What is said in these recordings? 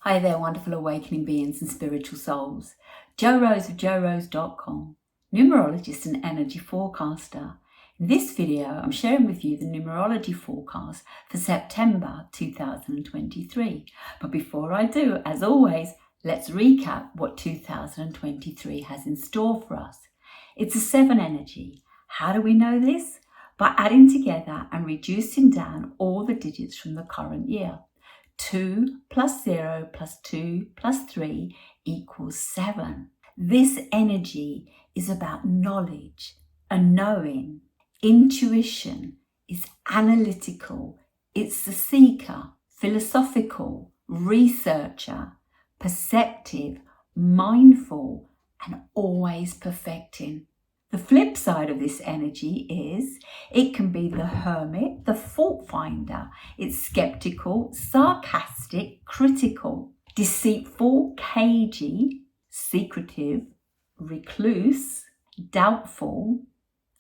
Hi there, wonderful awakening beings and spiritual souls. Jo Rose of JoRose.com, numerologist and energy forecaster. In this video, I'm sharing with you the numerology forecast for September 2023. But before I do, as always, let's recap what 2023 has in store for us. It's a 7 energy. How do we know this? By adding together and reducing down all the digits from the current year. 2 plus 0 plus 2 plus 3 equals 7. This energy is about knowledge, a knowing, intuition, it's analytical, it's the seeker, philosophical, researcher, perceptive, mindful, and always perfecting. The flip side of this energy is it can be the hermit, the fault finder. It's skeptical, sarcastic, critical, deceitful, cagey, secretive, recluse, doubtful,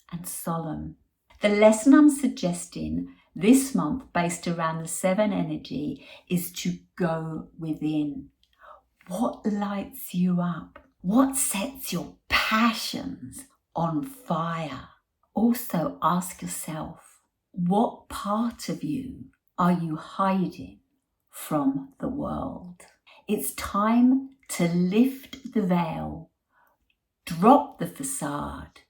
and solemn. The lesson I'm suggesting this month based around the 7 energy is to go within. What lights you up? What sets your passions on fire? Also ask yourself, what part of you are you hiding from the world? It's time to lift the veil, drop the facade,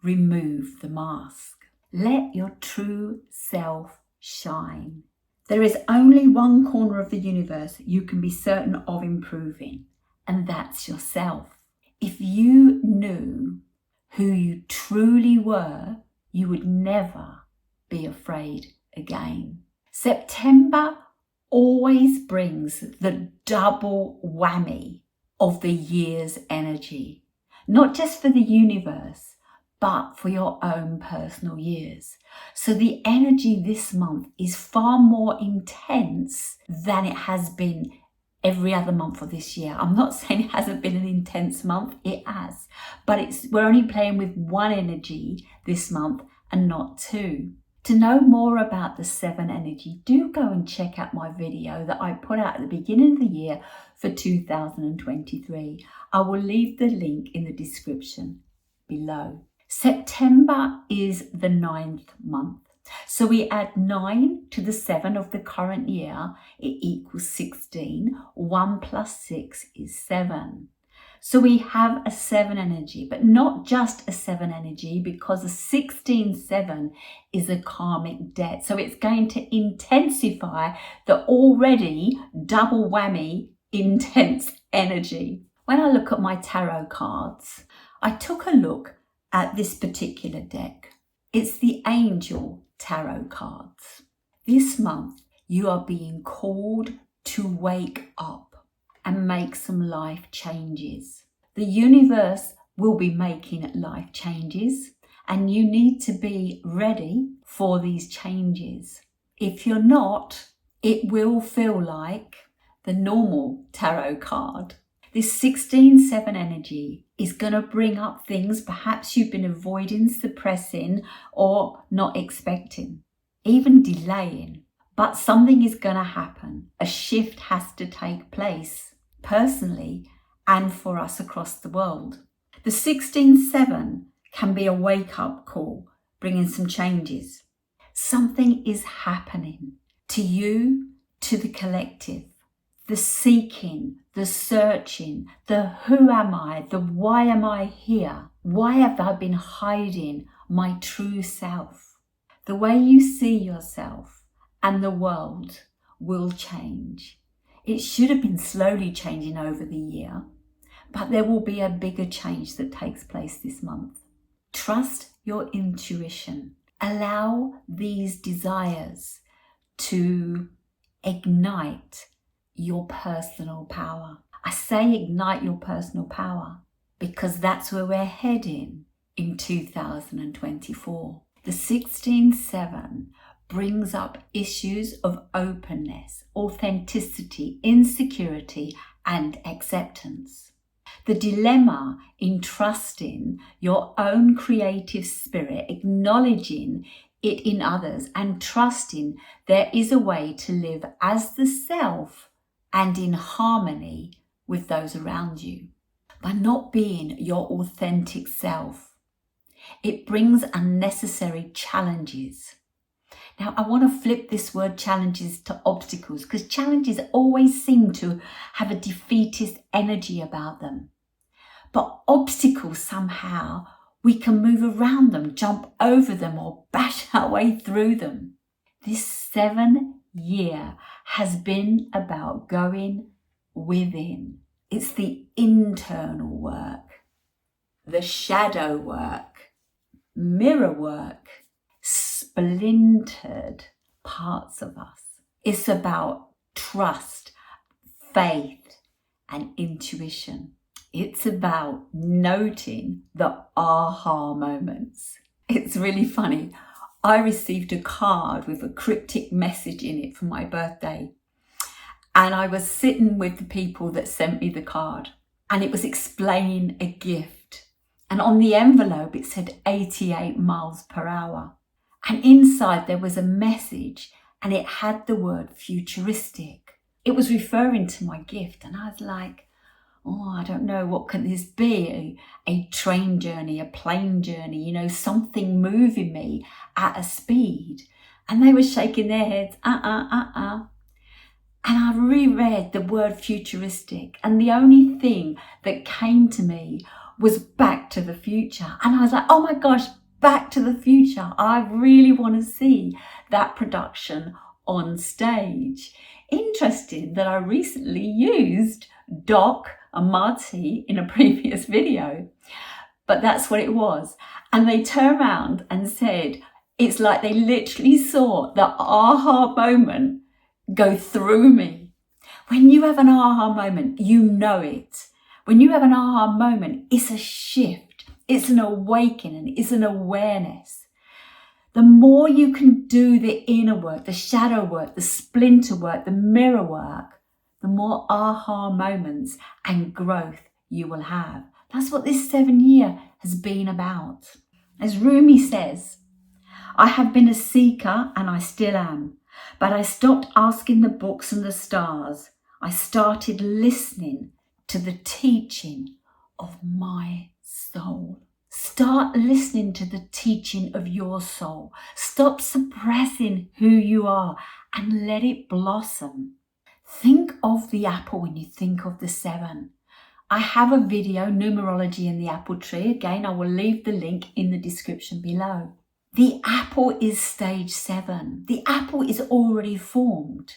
remove the mask. Let your true self shine. There is only one corner of the universe you can be certain of improving, and that's yourself. If you knew who you truly were, you would never be afraid again. September always brings the double whammy of the year's energy, not just for the universe, but for your own personal years. So the energy this month is far more intense than it has been every other month of this year. I'm not saying it hasn't been an intense month, it has, but we're only playing with one energy this month and not 2. To know more about the 7 energy, do go and check out my video that I put out at the beginning of the year for 2023. I will leave the link in the description below. September is the 9th month. So we add 9 to the 7 of the current year, it equals 16. 1 plus 6 is 7. So we have a 7 energy, but not just a 7 energy, because a 16-7 is a karmic debt. So it's going to intensify the already double whammy intense energy. When I look at my tarot cards, I took a look at this particular deck. It's the Angel Tarot cards. This month, you are being called to wake up and make some life changes. The universe will be making life changes, and you need to be ready for these changes. If you're not, it will feel like the normal tarot card. This 16-7 energy is going to bring up things perhaps you've been avoiding, suppressing, or not expecting, even delaying. But something is going to happen. A shift has to take place, personally and for us across the world. The 16-7 can be a wake-up call, bringing some changes. Something is happening to you, to the collective. The seeking, the searching, the who am I, the why am I here? Why have I been hiding my true self? The way you see yourself and the world will change. It should have been slowly changing over the year, but there will be a bigger change that takes place this month. Trust your intuition. Allow these desires to ignite your personal power. I say ignite your personal power because that's where we're heading in 2024. The 16-7 brings up issues of openness, authenticity, insecurity, and acceptance. The dilemma in trusting your own creative spirit, acknowledging it in others, and trusting there is a way to live as the self and in harmony with those around you. By not being your authentic self, it brings unnecessary challenges. Now, I want to flip this word challenges to obstacles, because challenges always seem to have a defeatist energy about them. But obstacles, somehow, we can move around them, jump over them, or bash our way through them. This 7-year has been about going within. It's the internal work, the shadow work, mirror work, splintered parts of us. It's about trust, faith, and intuition. It's about noting the aha moments. It's really funny. I received a card with a cryptic message in it for my birthday. And I was sitting with the people that sent me the card, and it was explain a gift. And on the envelope, it said 88 miles per hour. And inside there was a message, and it had the word futuristic. It was referring to my gift. And I was like, oh, I don't know, what can this be? A train journey, a plane journey, something moving me at a speed. And they were shaking their heads, And I reread the word futuristic, and the only thing that came to me was Back to the Future. And I was like, oh my gosh, Back to the Future. I really want to see that production on stage. Interesting that I recently used Doc and Marty in a previous video, but that's what it was. And they turned around and said, it's like they literally saw the aha moment go through me. When you have an aha moment, you know it. When you have an aha moment, it's a shift, it's an awakening, it's an awareness. The more you can do the inner work, the shadow work, the splinter work, the mirror work, the more aha moments and growth you will have. That's what this 7-year has been about. As Rumi says, I have been a seeker and I still am. But I stopped asking the books and the stars. I started listening to the teaching of my soul. Start listening to the teaching of your soul. Stop suppressing who you are and let it blossom. Think of the apple when you think of the 7. I have a video, Numerology and the Apple Tree. Again, I will leave the link in the description below. The apple is stage 7. The apple is already formed.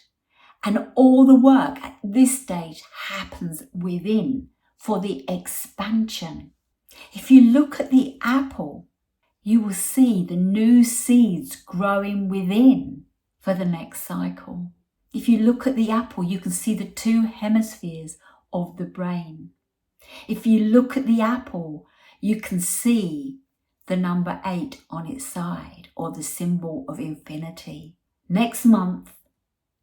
And all the work at this stage happens within for the expansion. If you look at the apple, you will see the new seeds growing within for the next cycle. If you look at the apple, you can see the 2 hemispheres of the brain. If you look at the apple, you can see the number 8 on its side, or the symbol of infinity. Next month,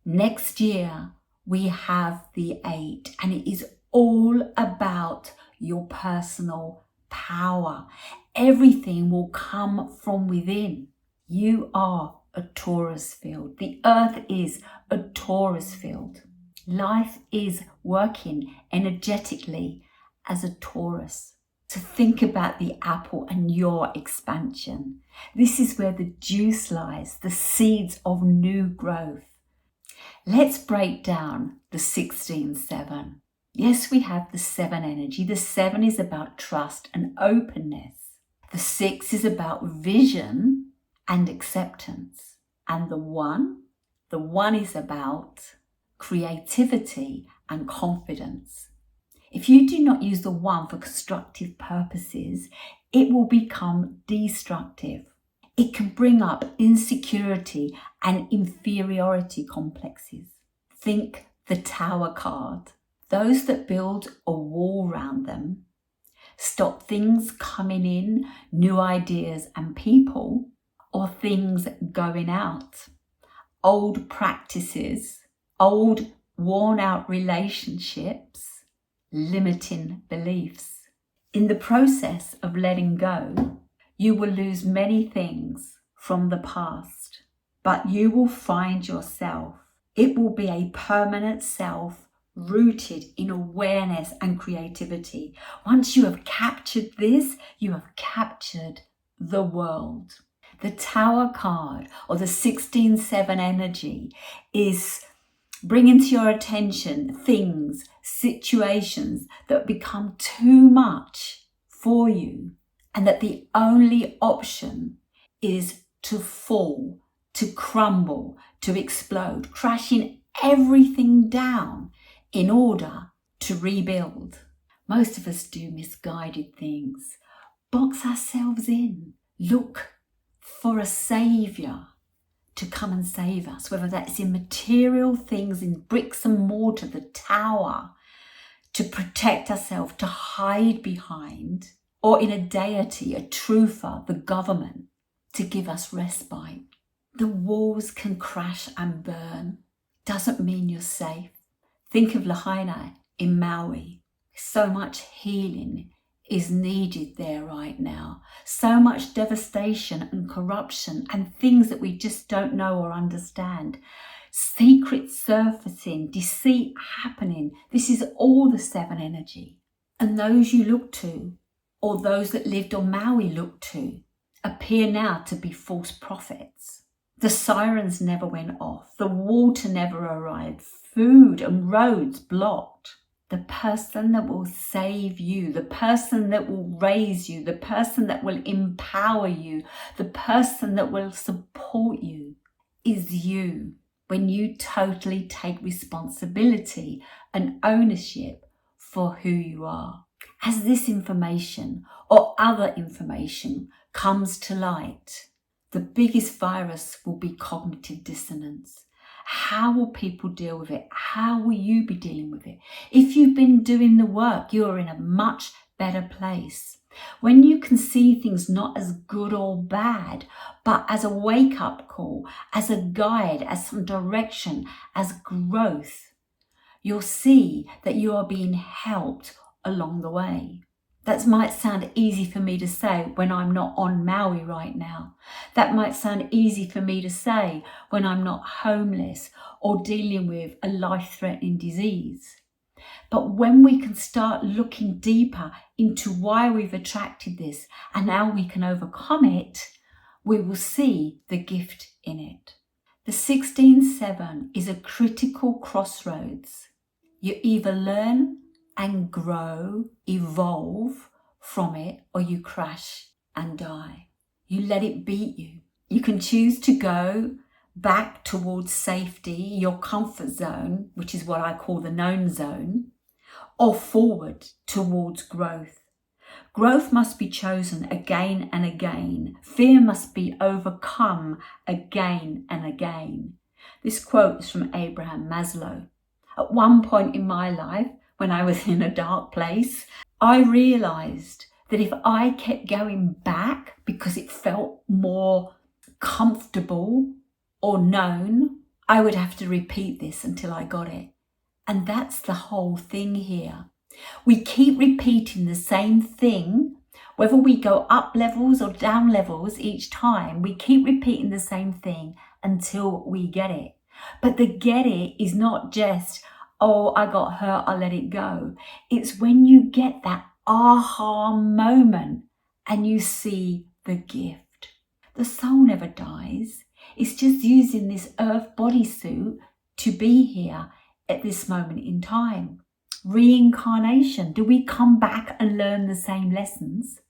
next year, we have the 8, and it is all about your personal power. Everything will come from within. You are a Taurus field. The earth is a Taurus field. Life is working energetically as a Taurus. To think about the apple and your expansion. This is where the juice lies, the seeds of new growth. Let's break down the 16-7. Yes, we have the 7 energy. The 7 is about trust and openness. The 6 is about vision and acceptance. And the 1 is about creativity and confidence. If you do not use the 1 for constructive purposes, it will become destructive. It can bring up insecurity and inferiority complexes. Think the Tower card. Those that build a wall around them, stop things coming in, new ideas and people, or things going out. Old practices, old worn out relationships, limiting beliefs. In the process of letting go, you will lose many things from the past, but you will find yourself. It will be a permanent self rooted in awareness and creativity. Once you have captured this, you have captured the world. The Tower card, or the 16-7 energy, is bringing to your attention things, situations that become too much for you, and that the only option is to fall, to crumble, to explode, crashing everything down in order to rebuild. Most of us do misguided things, box ourselves in, look for a saviour to come and save us, whether that's in material things, in bricks and mortar, the tower, to protect ourselves, to hide behind, or in a deity, a truther, the government, to give us respite. The walls can crash and burn. Doesn't mean you're safe. Think of Lahaina in Maui. So much healing is needed there right now. So much devastation and corruption and things that we just don't know or understand. Secret surfacing, deceit happening. This is all the 7 energy. And those you look to, or those that lived on Maui looked to, appear now to be false prophets. The sirens never went off. The water never arrived. Food and roads blocked. The person that will save you, the person that will raise you, the person that will empower you, the person that will support you is you, when you totally take responsibility and ownership for who you are. As this information or other information comes to light, the biggest virus will be cognitive dissonance. How will people deal with it? How will you be dealing with it? If you've been doing the work, you're in a much better place. When you can see things not as good or bad, but as a wake-up call, as a guide, as some direction, as growth, you'll see that you are being helped along the way. That might sound easy for me to say when I'm not on Maui right now. That might sound easy for me to say when I'm not homeless or dealing with a life-threatening disease. But when we can start looking deeper into why we've attracted this and how we can overcome it, we will see the gift in it. The 16-7 is a critical crossroads. You either learn and grow, evolve from it, or you crash and die. You let it beat you. You can choose to go back towards safety, your comfort zone, which is what I call the known zone, or forward towards growth. Growth must be chosen again and again. Fear must be overcome again and again. This quote is from Abraham Maslow. At one point in my life, when I was in a dark place, I realized that if I kept going back because it felt more comfortable or known, I would have to repeat this until I got it. And that's the whole thing here. We keep repeating the same thing, whether we go up levels or down levels each time, we keep repeating the same thing until we get it. But the get it is not just, oh, I got hurt, I'll let it go. It's when you get that aha moment and you see the gift. The soul never dies. It's just using this earth bodysuit to be here at this moment in time. Reincarnation. Do we come back and learn the same lessons?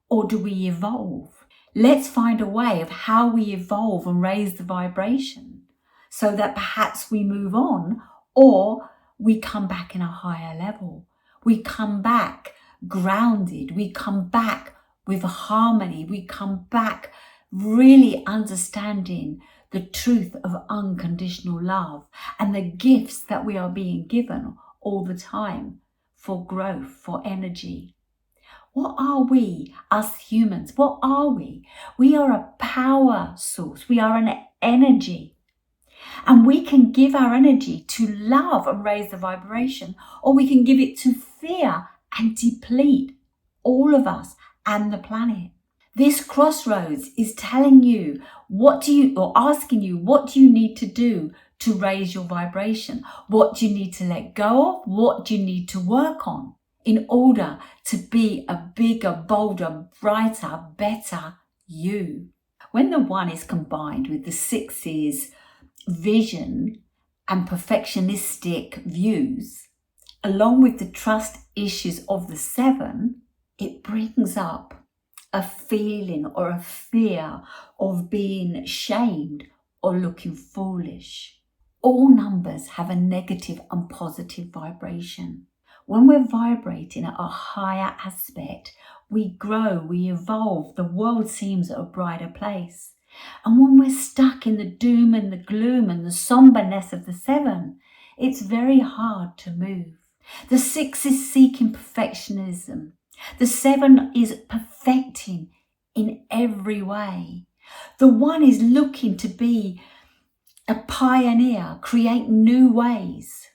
Or do we evolve? Let's find a way of how we evolve and raise the vibration so that perhaps we move on, or we come back in a higher level. We come back grounded. We come back with harmony. We come back really understanding the truth of unconditional love and the gifts that we are being given all the time for growth, for energy. What are we, us humans? What are we? We are a power source. We are an energy. And we can give our energy to love and raise the vibration, or we can give it to fear and deplete all of us and the planet. This crossroads is telling you, or asking you, what do you need to do to raise your vibration? What do you need to let go of? What do you need to work on in order to be a bigger, bolder, brighter, better you? When the 1 is combined with the 6's vision and perfectionistic views, along with the trust issues of the 7, it brings up a feeling or a fear of being shamed or looking foolish. All numbers have a negative and positive vibration. When we're vibrating at a higher aspect, we grow, we evolve, the world seems a brighter place. And when we're stuck in the doom and the gloom and the somberness of the 7, it's very hard to move. The 6 is seeking perfectionism. The 7 is perfecting in every way. The 1 is looking to be a pioneer, create new ways.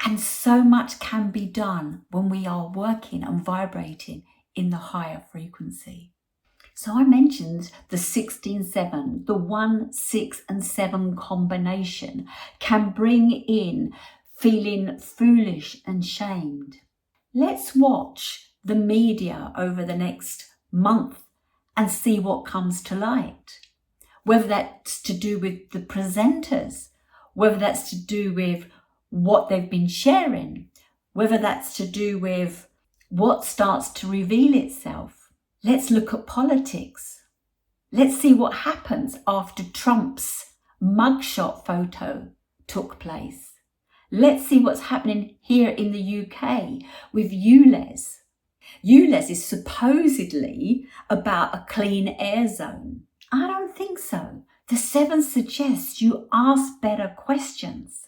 And so much can be done when we are working and vibrating in the higher frequency. So I mentioned the 16-7, the 1, 6 and 7 combination can bring in feeling foolish and shamed. Let's watch the media over the next month and see what comes to light. Whether that's to do with the presenters, whether that's to do with what they've been sharing, whether that's to do with what starts to reveal itself. Let's look at politics. Let's see what happens after Trump's mugshot photo took place. Let's see what's happening here in the UK with ULEZ. ULEZ is supposedly about a clean air zone. I don't think so. The 7 suggests you ask better questions.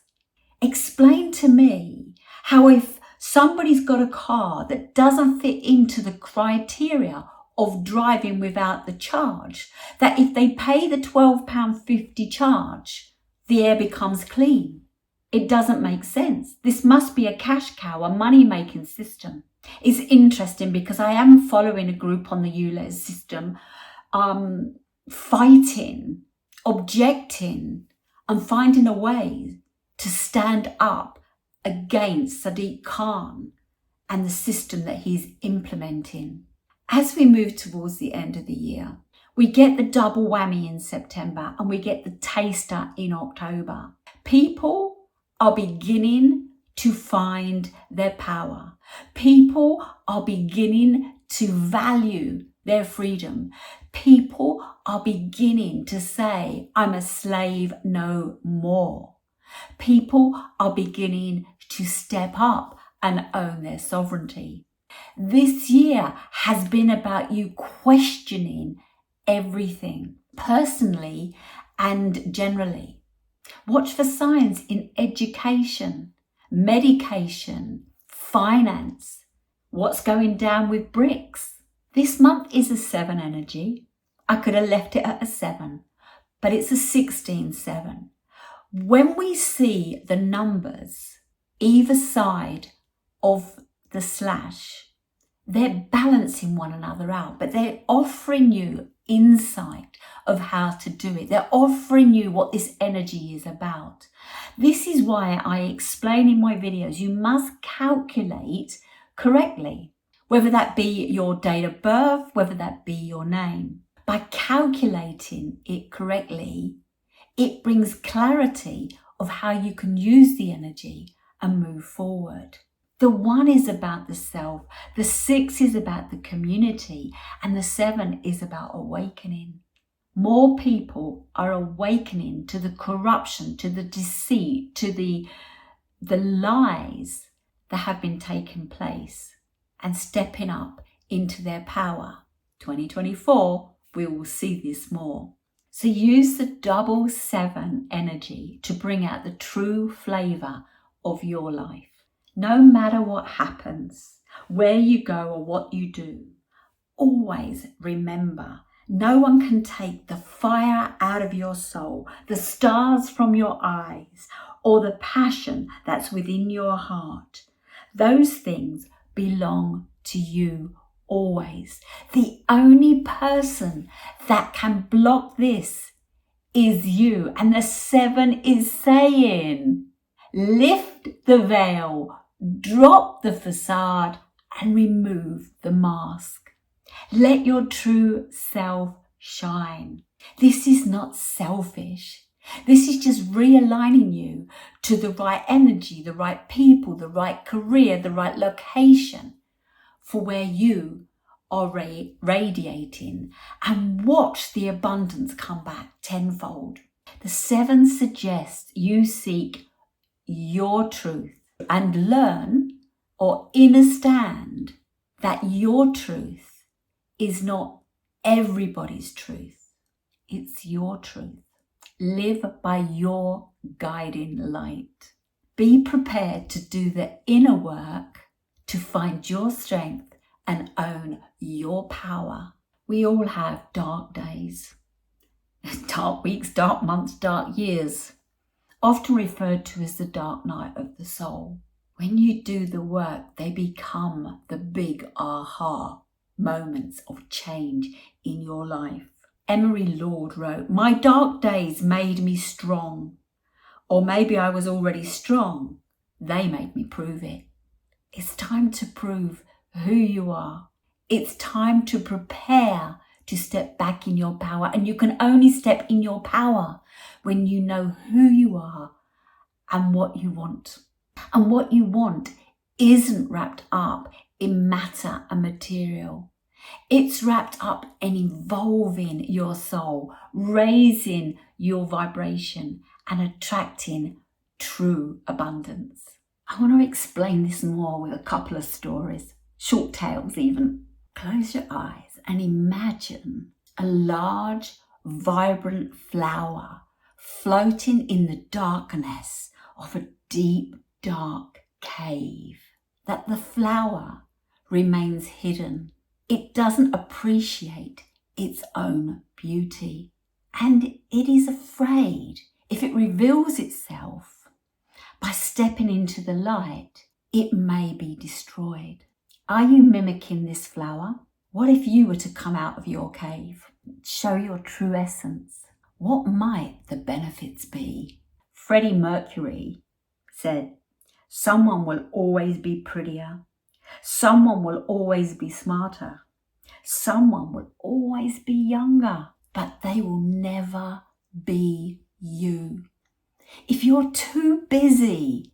Explain to me how if somebody's got a car that doesn't fit into the criteria of driving without the charge, that if they pay the £12.50 charge, the air becomes clean. It doesn't make sense. This must be a cash cow, a money-making system. It's interesting because I am following a group on the ULEZ system, fighting, objecting, and finding a way to stand up against Sadiq Khan and the system that he's implementing. As we move towards the end of the year, we get the double whammy in September and we get the taster in October. People are beginning to find their power. People are beginning to value their freedom. People are beginning to say, I'm a slave no more. People are beginning to step up and own their sovereignty. This year has been about you questioning everything, personally and generally. Watch for signs in education, medication, finance. What's going down with BRICS? This month is a 7 energy. I could have left it at a 7, but it's a 16-7. When we see the numbers either side of the slash, they're balancing one another out, but they're offering you insight of how to do it. They're offering you what this energy is about. This is why I explain in my videos, you must calculate correctly, whether that be your date of birth, whether that be your name. By calculating it correctly, it brings clarity of how you can use the energy and move forward. The 1 is about the self, the 6 is about the community, and the 7 is about awakening. More people are awakening to the corruption, to the deceit, to the lies that have been taking place and stepping up into their power. 2024, we will see this more. So use the double 7 energy to bring out the true flavour of your life. No matter what happens, where you go or what you do, always remember, no one can take the fire out of your soul, the stars from your eyes, or the passion that's within your heart. Those things belong to you always. The only person that can block this is you. And the 7 is saying, lift the veil, drop the facade, and remove the mask. Let your true self shine. This is not selfish. This is just realigning you to the right energy, the right people, the right career, the right location for where you are radiating, and watch the abundance come back tenfold. The 7 suggests you seek your truth and learn or understand that your truth is not everybody's truth. It's your truth. Live by your guiding light. Be prepared to do the inner work to find your strength and own your power. We all have dark days, dark weeks, dark months, dark years, often referred to as the dark night of the soul. When you do the work, they become the big aha moments of change in your life. Emery Lord wrote, "My dark days made me strong." Or maybe I was already strong. They made me prove it. It's time to prove who you are. It's time to prepare to step back in your power. And you can only step in your power when you know who you are and what you want. And what you want isn't wrapped up in matter and material. It's wrapped up in evolving your soul, raising your vibration, and attracting true abundance. I want to explain this more with a couple of stories, short tales even. Close your eyes and imagine a large, vibrant flower floating in the darkness of a deep, dark cave. That the flower remains hidden. It doesn't appreciate its own beauty, and it is afraid if it reveals itself by stepping into the light, it may be destroyed. Are you mimicking this flower? What if you were to come out of your cave, show your true essence? What might the benefits be? Freddie Mercury said, "Someone will always be prettier. Someone will always be smarter. Someone will always be younger, but they will never be you." If you're too busy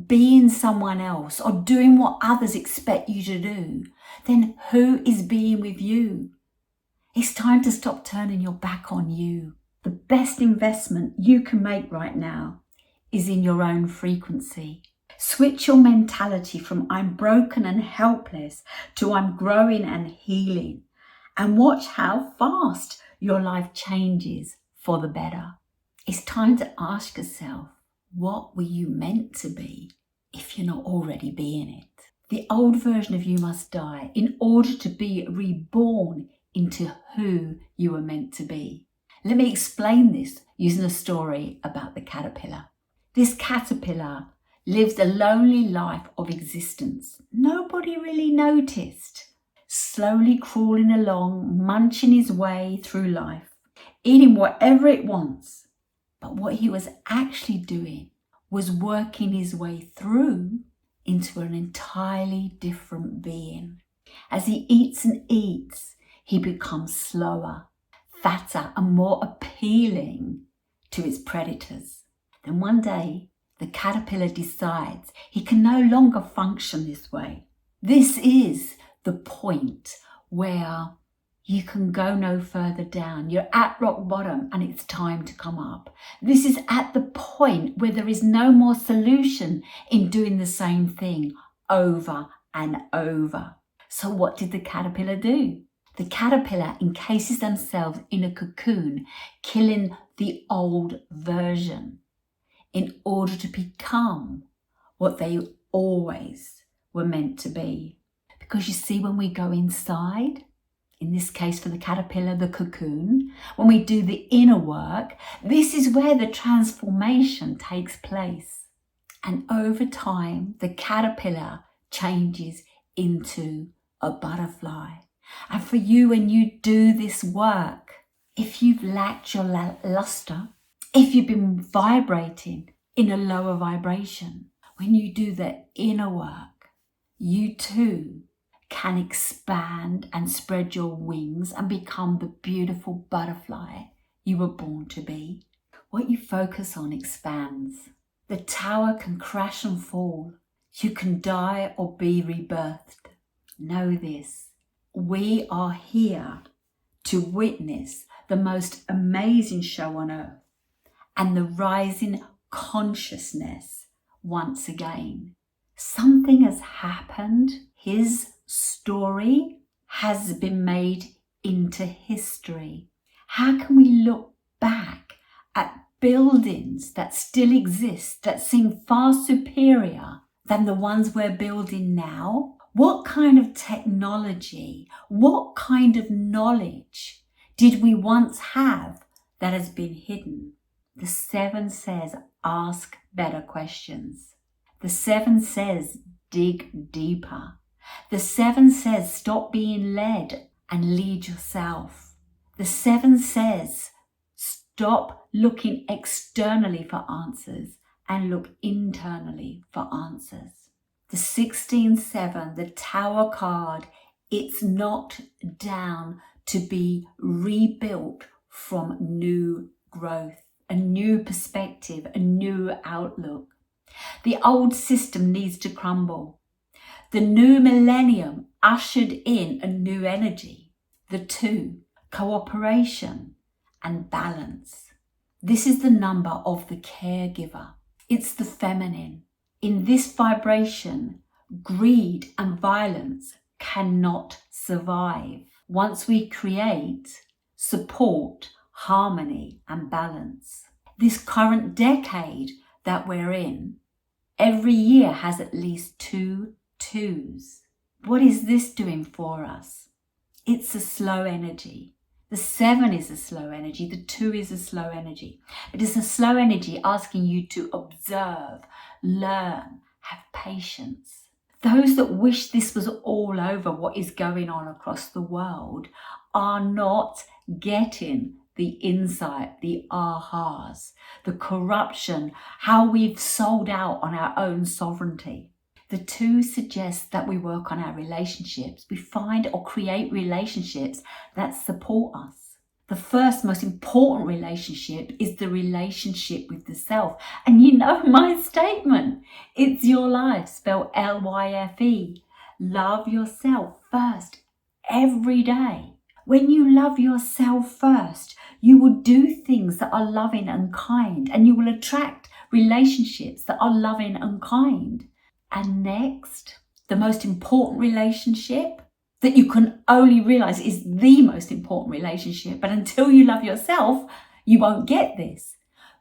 being someone else or doing what others expect you to do, then who is being with you? It's time to stop turning your back on you. The best investment you can make right now is in your own frequency. Switch your mentality from "I'm broken and helpless" to "I'm growing and healing," and watch how fast your life changes for the better. It's time to ask yourself, what were you meant to be if you're not already being it? The old version of you must die in order to be reborn into who you were meant to be. Let me explain this using a story about the caterpillar. This caterpillar lived a lonely life of existence. Nobody really noticed. Slowly crawling along, munching his way through life, eating whatever it wants. But what he was actually doing was working his way through into an entirely different being. As he eats and eats, he becomes slower, fatter, and more appealing to his predators. Then one day, the caterpillar decides he can no longer function this way. This is the point where you can go no further down. You're at rock bottom and it's time to come up. This is at the point where there is no more solution in doing the same thing over and over. So what did the caterpillar do? The caterpillar encases themselves in a cocoon, killing the old version in order to become what they always were meant to be. Because you see, when we go inside, in this case for the caterpillar, the cocoon, when we do the inner work, this is where the transformation takes place. And over time, the caterpillar changes into a butterfly. And for you, when you do this work, if you've lacked your luster, if you've been vibrating in a lower vibration, when you do the inner work, you too can expand and spread your wings and become the beautiful butterfly you were born to be. What you focus on expands. The tower can crash and fall. You can die or be rebirthed. Know this. We are here to witness the most amazing show on earth and the rising consciousness once again. Something has happened. His story has been made into history. How can we look back at buildings that still exist that seem far superior than the ones we're building now? What kind of technology, what kind of knowledge did we once have that has been hidden? The 7 says, ask better questions. The 7 says, dig deeper. The 7 says, stop being led and lead yourself. The 7 says, stop looking externally for answers and look internally for answers. The 16-7, the Tower card, it's knocked down to be rebuilt from new growth, a new perspective, a new outlook. The old system needs to crumble. The new millennium ushered in a new energy. The 2, cooperation and balance. This is the number of the caregiver. It's the feminine. In this vibration, greed and violence cannot survive. Once we create, support, harmony and balance. This current decade that we're in, every year has at least 2 2s. What is this doing for us? It's a slow energy. The 7 is a slow energy. The 2 is a slow energy. It is a slow energy asking you to observe, learn, have patience. Those that wish this was all over, what is going on across the world, are not getting the insight, the ahas, the corruption, how we've sold out on our own sovereignty. The 2 suggests that we work on our relationships. We find or create relationships that support us. The first most important relationship is the relationship with the self. And you know my statement. It's your life, spelled LYFE. Love yourself first every day. When you love yourself first, you will do things that are loving and kind, and you will attract relationships that are loving and kind. And next, the most important relationship that you can only realize is the most important relationship. But until you love yourself, you won't get this.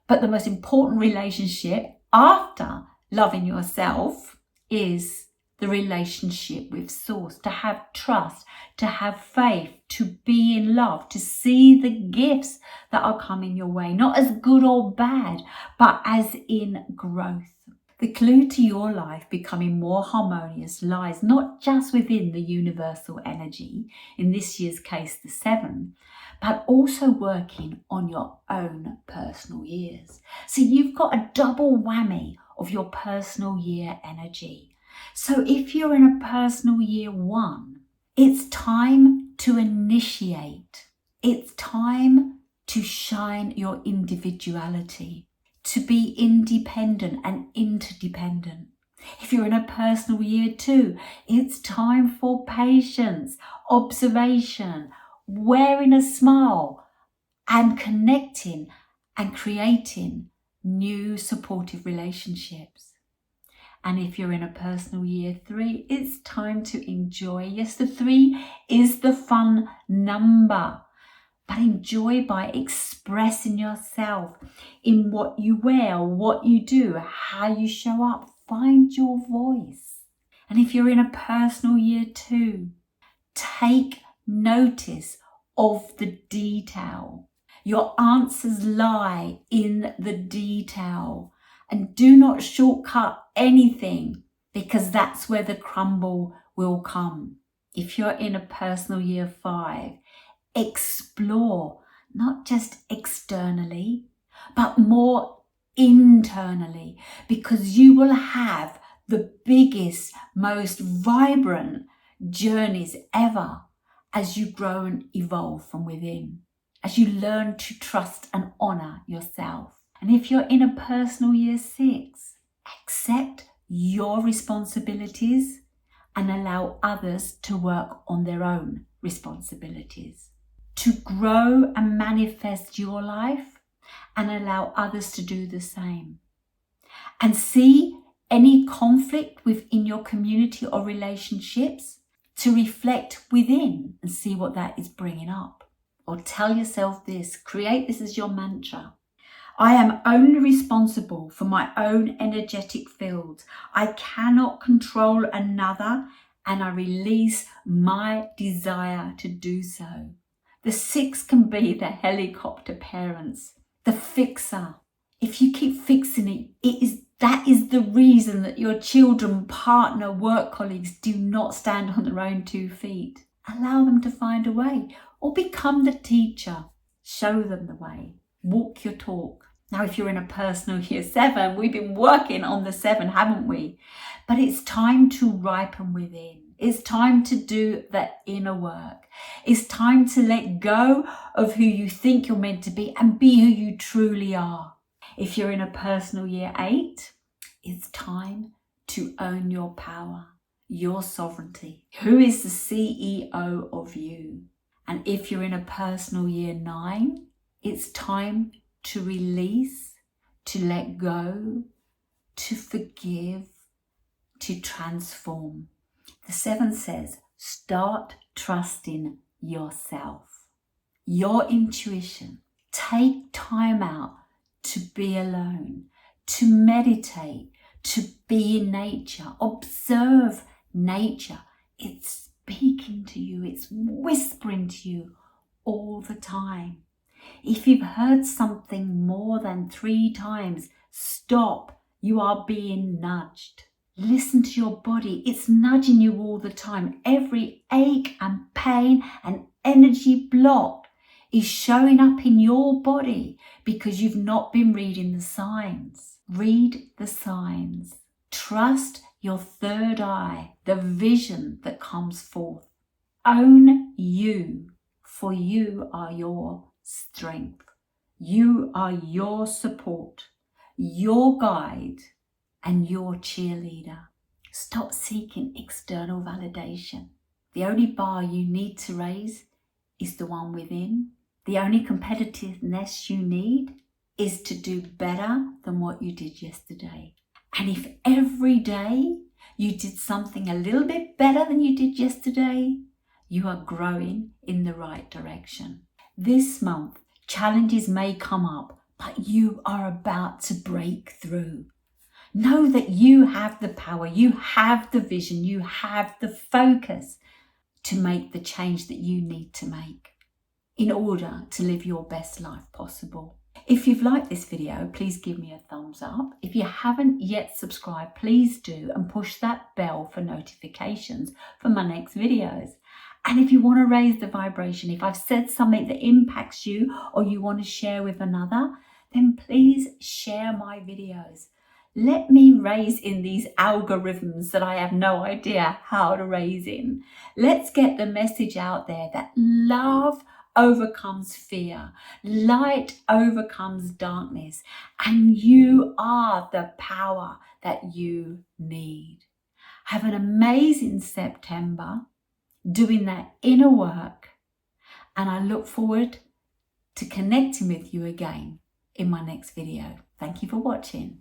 But the most important relationship after loving yourself is the relationship with Source, to have trust, to have faith, to be in love, to see the gifts that are coming your way, not as good or bad, but as in growth. The clue to your life becoming more harmonious lies not just within the universal energy, in this year's case the 7, but also working on your own personal years. So you've got a double whammy of your personal year energy. So if you're in a personal year 1, it's time to initiate. It's time to shine your individuality, to be independent and interdependent. If you're in a personal year 2, it's time for patience, observation, wearing a smile, and connecting and creating new supportive relationships. And if you're in a personal year 3, it's time to enjoy. Yes, the 3 is the fun number. But enjoy by expressing yourself in what you wear, what you do, how you show up. Find your voice. And if you're in a personal year 2, take notice of the detail. Your answers lie in the detail. And do not shortcut anything, because that's where the crumble will come. If you're in a personal year 5, explore not just externally, but more internally, because you will have the biggest, most vibrant journeys ever as you grow and evolve from within, as you learn to trust and honor yourself. And if you're in a personal year 6, accept your responsibilities and allow others to work on their own responsibilities. To grow and manifest your life and allow others to do the same. And see any conflict within your community or relationships, to reflect within and see what that is bringing up. Or tell yourself this, create this as your mantra. I am only responsible for my own energetic field. I cannot control another, and I release my desire to do so. The 6 can be the helicopter parents, the fixer. If you keep fixing it, that is the reason that your children, partner, work colleagues do not stand on their own 2 feet. Allow them to find a way, or become the teacher. Show them the way. Walk your talk. Now, if you're in a personal year 7, we've been working on the 7, haven't we? But it's time to ripen within. It's time to do the inner work. It's time to let go of who you think you're meant to be and be who you truly are. If you're in a personal year 8, it's time to own your power, your sovereignty. Who is the CEO of you? And if you're in a personal year 9, it's time to release, to let go, to forgive, to transform. The 7 says, start trusting yourself, your intuition. Take time out to be alone, to meditate, to be in nature. Observe nature. It's speaking to you. It's whispering to you all the time. If you've heard something more than 3 times, stop. You are being nudged. Listen to your body. It's nudging you all the time. Every ache and pain and energy block is showing up in your body because you've not been reading the signs. Read the signs. Trust your 3rd eye, the vision that comes forth. Own you, for you are your strength. You are your support, your guide, and your cheerleader. Stop seeking external validation. The only bar you need to raise is the one within. The only competitiveness you need is to do better than what you did yesterday. And if every day you did something a little bit better than you did yesterday, you are growing in the right direction. This month, challenges may come up, but you are about to break through. Know that you have the power, you have the vision, you have the focus to make the change that you need to make in order to live your best life possible. If you've liked this video, please give me a thumbs up. If you haven't yet subscribed, please do, and push that bell for notifications for my next videos. And if you want to raise the vibration, if I've said something that impacts you or you want to share with another, then please share my videos. Let me raise in these algorithms that I have no idea how to raise in. Let's get the message out there that love overcomes fear, light overcomes darkness, and you are the power that you need. Have an amazing September doing that inner work, and I look forward to connecting with you again in my next video. Thank you for watching.